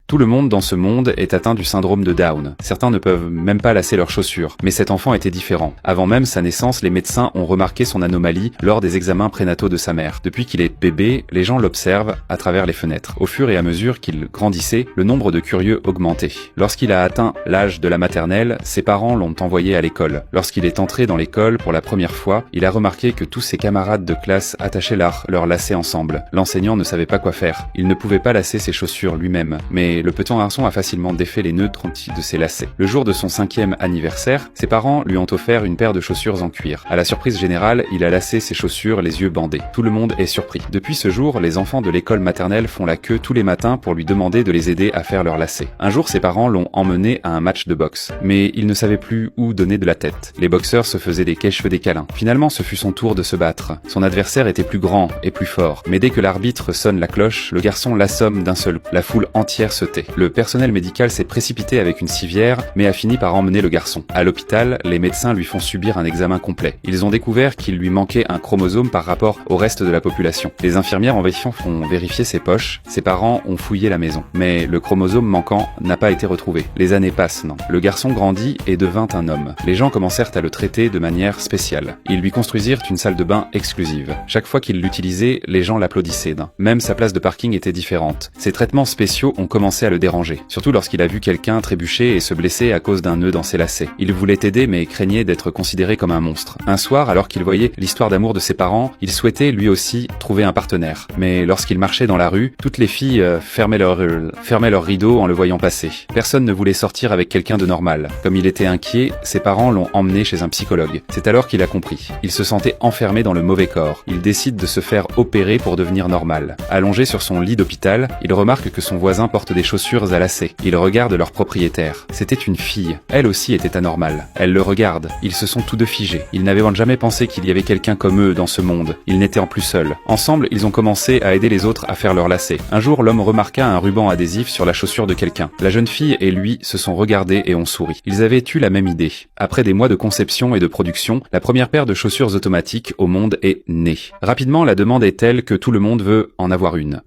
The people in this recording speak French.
Tout le monde dans ce monde est atteint du syndrome de Down. Certains ne peuvent même pas lasser leurs chaussures. Mais cet enfant était différent. Avant même sa naissance, les médecins ont remarqué son anomalie lors des examens prénataux de sa mère. Depuis qu'il est bébé, les gens l'observent à travers les fenêtres. Au fur et à mesure qu'il grandissait, le nombre de curieux augmentait. Lorsqu'il a atteint l'âge de la maternelle, ses parents l'ont envoyé à l'école. Lorsqu'il est entré dans l'école pour la première fois, il a remarqué que tous ses camarades de classe attachaient leurs lacets ensemble. L'enseignant ne savait pas quoi faire. Il ne pouvait pas lasser ses chaussures lui-même. Mais le petit garçon a facilement défait les nœuds de ses lacets. Le jour de son 5e anniversaire, ses parents lui ont offert une paire de chaussures en cuir. À la surprise générale, il a lacé ses chaussures les yeux bandés. Tout le monde est surpris. Depuis ce jour, les enfants de l'école maternelle font la queue tous les matins pour lui demander de les aider à faire leurs lacets. Un jour, ses parents l'ont emmené à un match de boxe. Mais il ne savait plus où donner de la tête. Les boxeurs se faisaient des caches des câlins. Finalement, ce fut son tour de se battre. Son adversaire était plus grand et plus fort. Mais dès que l'arbitre sonne la cloche, le garçon l'assomme d'un seul coup. La foule entière se tait. Le personnel médical s'est précipité avec une civière, mais a fini par emmener le garçon. À l'hôpital, les médecins lui font subir un examen complet. Ils ont découvert qu'il lui manquait un chromosome par rapport au reste de la population. Les infirmières ont vérifié ses poches. Ses parents ont fouillé la maison. Mais le chromosome manquant n'a pas été retrouvé. Les années passent, non. Le garçon grandit et devint un homme. Les gens commencèrent à le traiter de manière spéciale. Ils lui construisirent une salle de bain exclusive. Chaque fois qu'il l'utilisait, les gens l'applaudissaient. Même sa place de parking était différente. Ces traitements spéciaux ont commencé à le déranger. Surtout lorsqu'il a vu quelqu'un trébucher et se blesser à cause d'un nœud dans ses lacets. Il voulait aider mais craignait d'être considéré comme un monstre. Un soir, alors qu'il voyait l'histoire d'amour de ses parents, il souhaitait lui aussi trouver un partenaire. Mais lorsqu'il marchait dans la rue, toutes les filles fermaient leurs rideaux en le voyant passer. Personne ne voulait sortir avec quelqu'un de normal. Comme il était inquiet, ses parents l'ont emmené chez un psychologue. C'est alors qu'il a compris. Il se sentait enfermé dans le mauvais corps. Il décide de se faire opérer pour devenir normal. Allongé sur son lit d'hôpital, il remarque que son voisin porte des chaussures à lacets. Il regarde leur propriétaire. C'était une fille. Elle aussi était anormale. Elle le regarde. Ils se sont tous deux figés. Ils n'avaient jamais pensé qu'il y avait quelqu'un comme eux dans ce monde. Ils n'étaient en plus seuls. Ensemble, ils ont commencé à aider les autres à faire leurs lacets. Un jour, l'homme remarqua un ruban adhésif sur la chaussure de quelqu'un. La jeune fille et lui se sont regardés et ont souri. Ils avaient eu la même idée. Après des mois de conception et de production, la première paire de chaussures automatiques au monde est née. Rapidement, la demande est telle que tout le monde veut en avoir une.